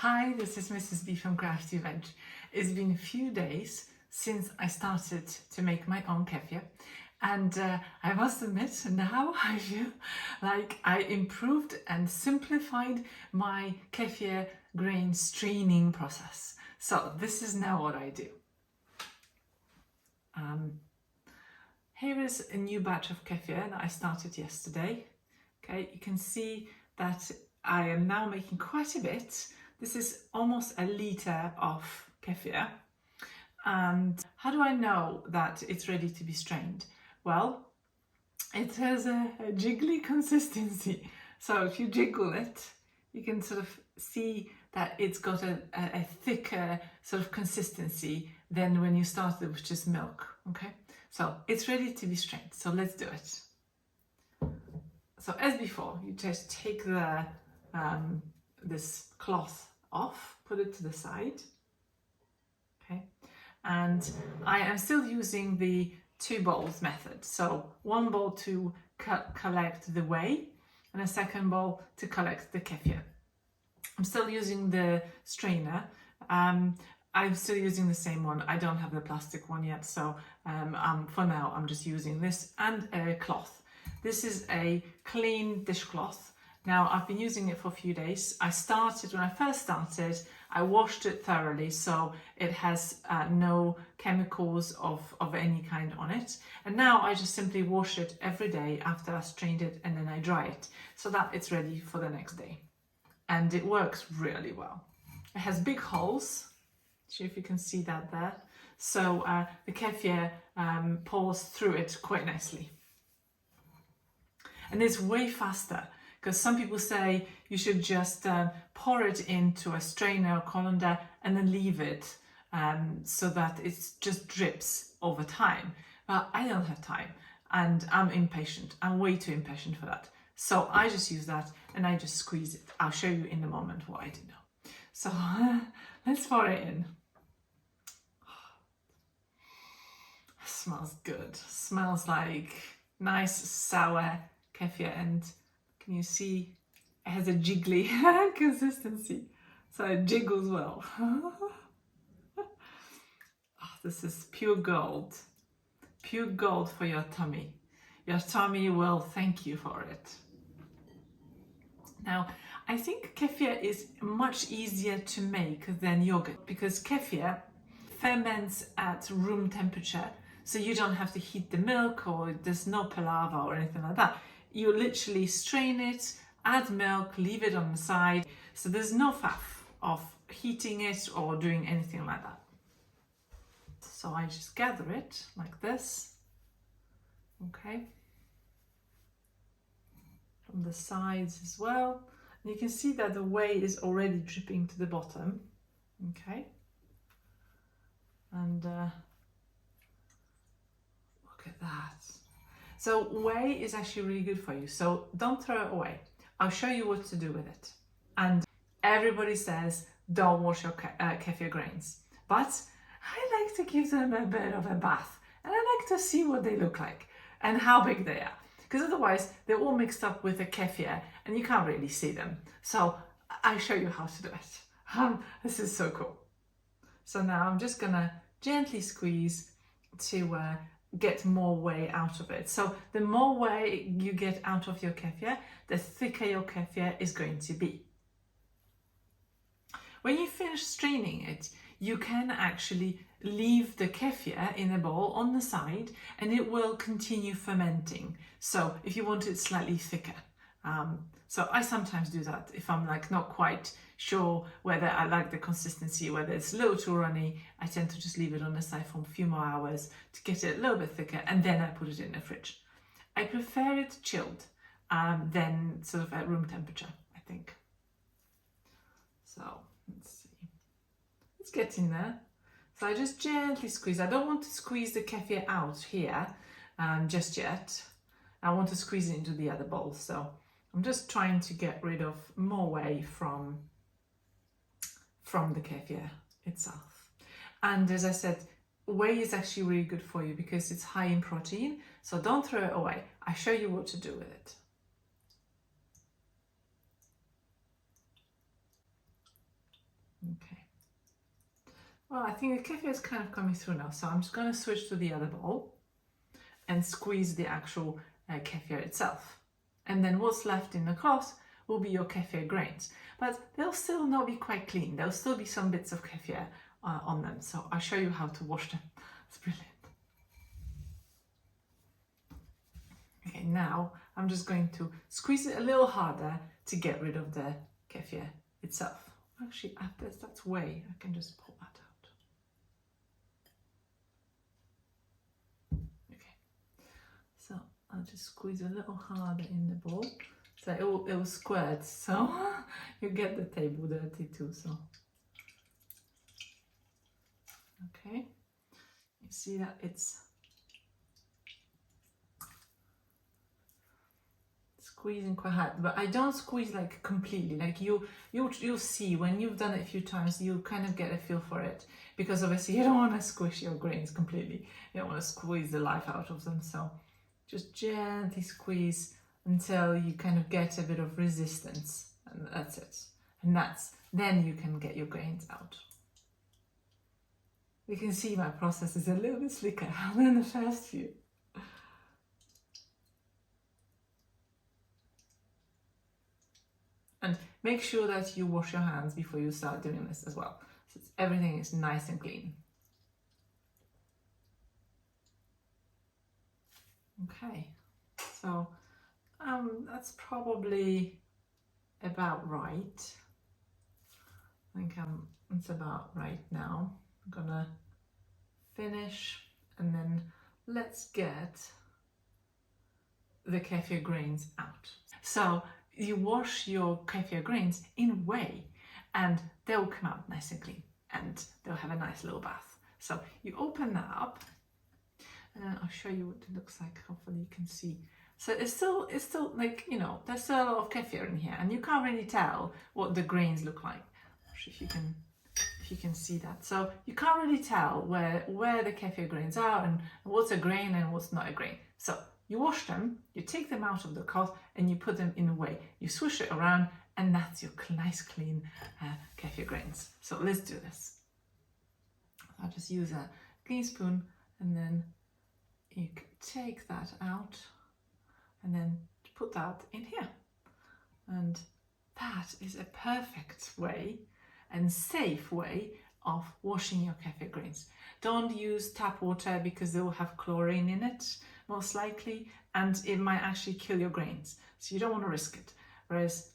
Hi, this is Mrs. B from Crafty Veg. It's been a few days since I started to make my own kefir, and I must admit now I feel like I improved and simplified my kefir grain straining process. So this is now what I do. Here is a new batch of kefir that I started yesterday. Okay, you can see that I am now making quite a bit. This is almost a litre of kefir. And how do I know that it's ready to be strained? Well, it has a jiggly consistency. So if you jiggle it, you can sort of see that it's got a thicker sort of consistency than when you started with just milk, okay? So it's ready to be strained, so let's do it. So as before, you just take the this cloth off, put it to the side, okay? And I am still using the 2 bowls method. So 1 bowl to collect the whey and a second bowl to collect the kefir. I'm still using the strainer. I'm still using the same one. I don't have the plastic one yet, so for now I'm just using this and a cloth. This is a clean dishcloth. Now I've been using it for a few days. When I first started, I washed it thoroughly so it has no chemicals of any kind on it. And now I just simply wash it every day after I strained it, and then I dry it so that it's ready for the next day. And it works really well. It has big holes. See if you can see that there. So the kefir pours through it quite nicely. And it's way faster, because some people say you should just pour it into a strainer or colander and then leave it so that it just drips over time. But I don't have time and I'm impatient. I'm way too impatient for that. So I just use that and I just squeeze it. I'll show you in a moment what I do now. So let's pour it in. Smells good. Smells like nice sour kefir, and can you see it has a jiggly consistency, so it jiggles well. Oh, this is pure gold for your tummy. Your tummy will thank you for it. Now I think kefir is much easier to make than yogurt, because kefir ferments at room temperature, so you don't have to heat the milk, or there's no palaver or anything like that. You literally strain it, add milk, leave it on the side. So there's no faff of heating it or doing anything like that. So I just gather it like this, okay? From the sides as well. And you can see that the whey is already dripping to the bottom, okay? And look at that. So whey is actually really good for you, so don't throw it away. I'll show you what to do with it. And everybody says don't wash your kefir grains, but I like to give them a bit of a bath, and I like to see what they look like and how big they are, because otherwise they're all mixed up with the kefir and you can't really see them. So I'll show you how to do it. This is so cool. So now I'm just gonna gently squeeze to get more whey out of it. So the more whey you get out of your kefir, the thicker your kefir is going to be. When you finish straining it, you can actually leave the kefir in a bowl on the side and it will continue fermenting. So if you want it slightly thicker. So I sometimes do that if I'm like not quite sure whether I like the consistency, whether it's a little too runny. I tend to just leave it on the side for a few more hours to get it a little bit thicker, and then I put it in the fridge. I prefer it chilled than sort of at room temperature, I think. So let's see, it's getting there. So I just gently squeeze. I don't want to squeeze the kefir out here just yet. I want to squeeze it into the other bowl. So I'm just trying to get rid of more whey from the kefir itself. And as I said, whey is actually really good for you because it's high in protein. So don't throw it away. I show you what to do with it. Okay. Well, I think the kefir is kind of coming through now, so I'm just going to switch to the other bowl and squeeze the actual kefir itself. And then what's left in the cloth will be your kefir grains. But they'll still not be quite clean. There'll still be some bits of kefir on them. So I'll show you how to wash them. It's brilliant. Okay, now I'm just going to squeeze it a little harder to get rid of the kefir itself. Actually, that's way. I can just pull that out. Okay, so I'll just squeeze a little harder in the bowl. So it will squirt, so you get the table dirty too. So okay, you see that it's squeezing quite hard, but I don't squeeze like completely. Like you'll see when you've done it a few times, you'll kind of get a feel for it, because obviously you don't want to squish your grains completely. You don't want to squeeze the life out of them. So just gently squeeze until you kind of get a bit of resistance, and that's it. And then you can get your grains out. You can see my process is a little bit slicker than the first few. And make sure that you wash your hands before you start doing this as well, so everything is nice and clean. Okay, so that's probably about right. I think it's about right now. I'm gonna finish, and then let's get the kefir grains out. So you wash your kefir grains in whey, and they'll come out nice and clean, and they'll have a nice little bath. So you open that up, and I'll show you what it looks like. Hopefully you can see. So it's still like, you know, there's still a lot of kefir in here, and you can't really tell what the grains look like. If you can see that. So you can't really tell where the kefir grains are and what's a grain and what's not a grain. So you wash them, you take them out of the cloth, and you put them in a whey. You swish it around, and that's your nice clean kefir grains. So let's do this. I'll just use a clean spoon, and then you can take that out and then put that in here. And that is a perfect way and safe way of washing your kefir grains. Don't use tap water, because they will have chlorine in it, most likely, and it might actually kill your grains. So you don't want to risk it. Whereas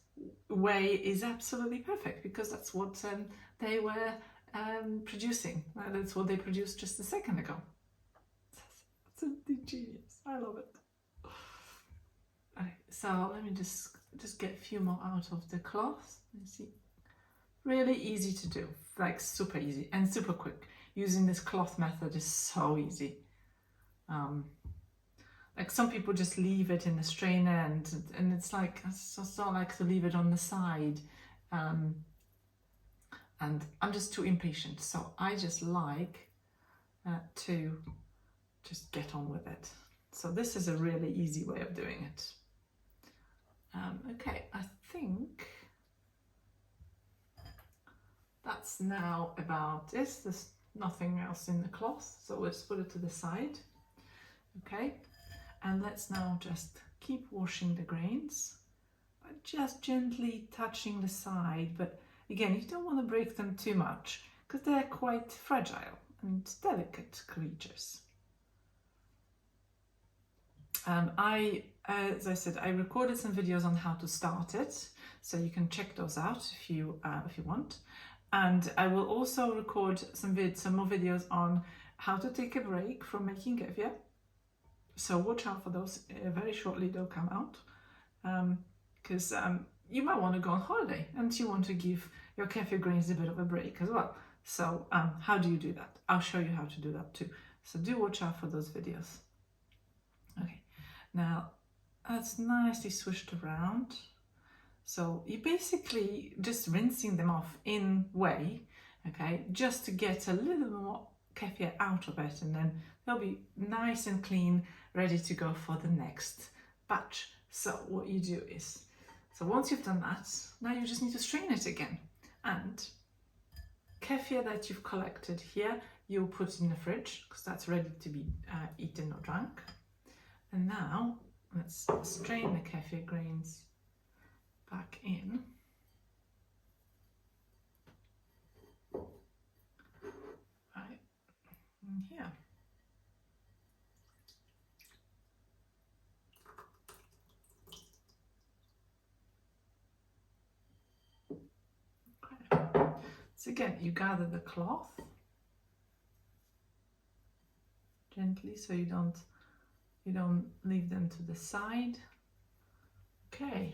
whey is absolutely perfect, because that's what they were producing. That's what they produced just a second ago. It's a genius. I love it. Okay, so let me just get a few more out of the cloth. Let's see. Really easy to do, like super easy and super quick. Using this cloth method is so easy. Like some people just leave it in the strainer, and it's like, I just don't like to leave it on the side. And I'm just too impatient, so I just like to just get on with it. So this is a really easy way of doing it. Okay, I think that's now about this. There's nothing else in the cloth, so let's put it to the side. Okay, and let's now just keep washing the grains, but just gently touching the side. But again, you don't want to break them too much, because they're quite fragile and delicate creatures. As I said, I recorded some videos on how to start it, so you can check those out if you want. And I will also record some more videos on how to take a break from making kefir. So watch out for those. Very shortly they'll come out, because you might want to go on holiday and you want to give your kefir grains a bit of a break as well. So how do you do that? I'll show you how to do that too. So do watch out for those videos. Okay, now that's nicely swished around. So you're basically just rinsing them off in whey, okay, just to get a little more kefir out of it, and then they'll be nice and clean, ready to go for the next batch. So what you do is, so once you've done that, now you just need to strain it again. And kefir that you've collected here, you'll put in the fridge because that's ready to be eaten or drunk. And now let's strain the kefir grains back in. Right in here. Okay. So again, you gather the cloth gently so you don't leave them to the side. Okay.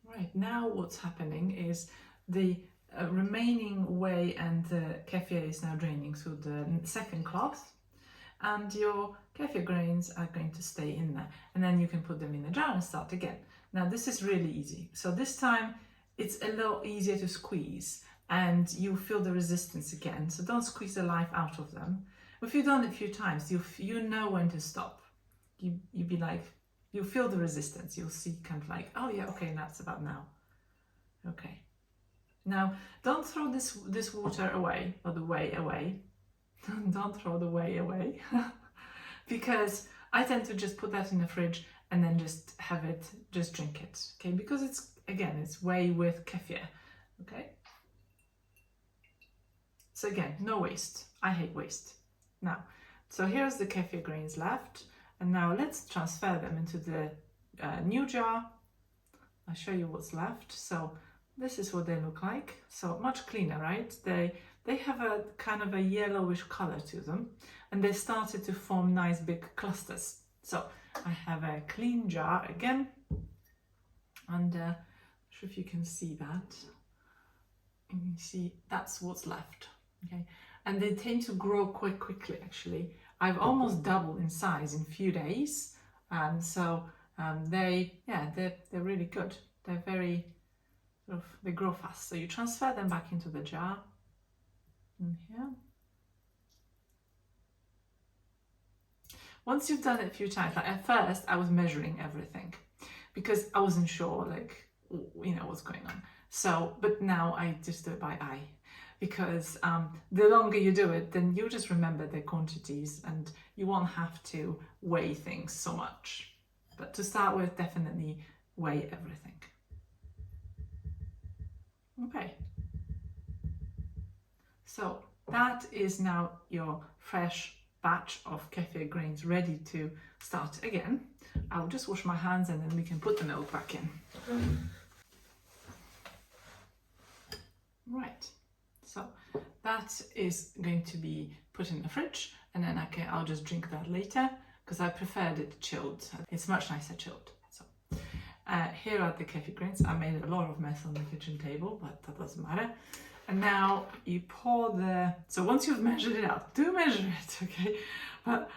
Right, now what's happening is the remaining whey and the kefir is now draining through the second cloth, and your kefir grains are going to stay in there, and then you can put them in the jar and start again. Now this is really easy. So this time it's a little easier to squeeze and you feel the resistance again. So don't squeeze the life out of them. If you've done it a few times, you know when to stop. You be like, you feel the resistance. You'll see kind of like, oh yeah, okay, that's about now. Okay. Now don't throw this water away, or the whey away. Don't throw the whey away because I tend to just put that in the fridge and then just have it, just drink it. Okay, because it's whey with kefir. Okay. So again, no waste. I hate waste. Now, so here's the kefir grains left, and now let's transfer them into the new jar. I'll show you what's left. So this is what they look like. So much cleaner, right? They have a kind of a yellowish color to them, and they started to form nice big clusters. So I have a clean jar again, and I'm not sure if you can see that. You can see that's what's left. Okay, and they tend to grow quite quickly. Actually, I've almost doubled in size in a few days, and so they're really good. They're very they grow fast. So you transfer them back into the jar. In here. Once you've done it a few times, like at first I was measuring everything because I wasn't sure, like, you know, what's going on. So, but now I just do it by eye, because the longer you do it, then you just remember the quantities and you won't have to weigh things so much. But to start with, definitely weigh everything. Okay. So that is now your fresh batch of kefir grains ready to start again. I'll just wash my hands and then we can put the milk back in. Right, so that is going to be put in the fridge, and then I'll just drink that later because I preferred it chilled. It's much nicer chilled. So here are the kefir grains. I made a lot of mess on the kitchen table, but that doesn't matter. And now you pour so once you've measured it out, do measure it, okay? But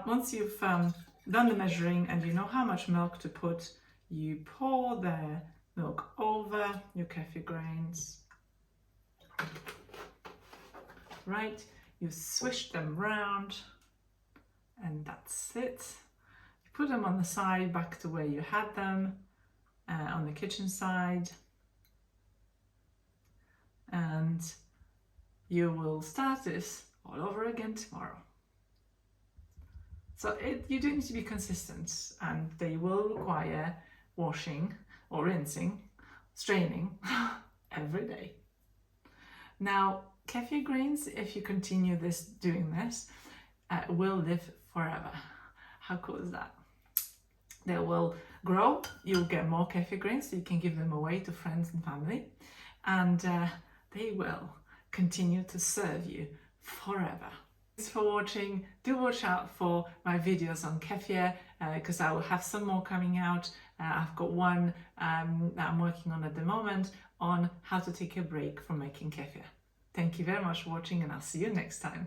once you've done the measuring and you know how much milk to put, you pour the milk over your kefir grains. Right, you swish them round, and that's it. You put them on the side back to where you had them, on the kitchen side. And you will start this all over again tomorrow. So you do need to be consistent, and they will require washing or rinsing, straining every day. Now, kefir grains, if you continue doing this, will live forever. How cool is that? They will grow, you'll get more kefir grains, so you can give them away to friends and family, and they will continue to serve you forever. Thanks for watching. Do watch out for my videos on kefir, because I will have some more coming out. I've got one that I'm working on at the moment on how to take a break from making kefir. Thank you very much for watching, and I'll see you next time.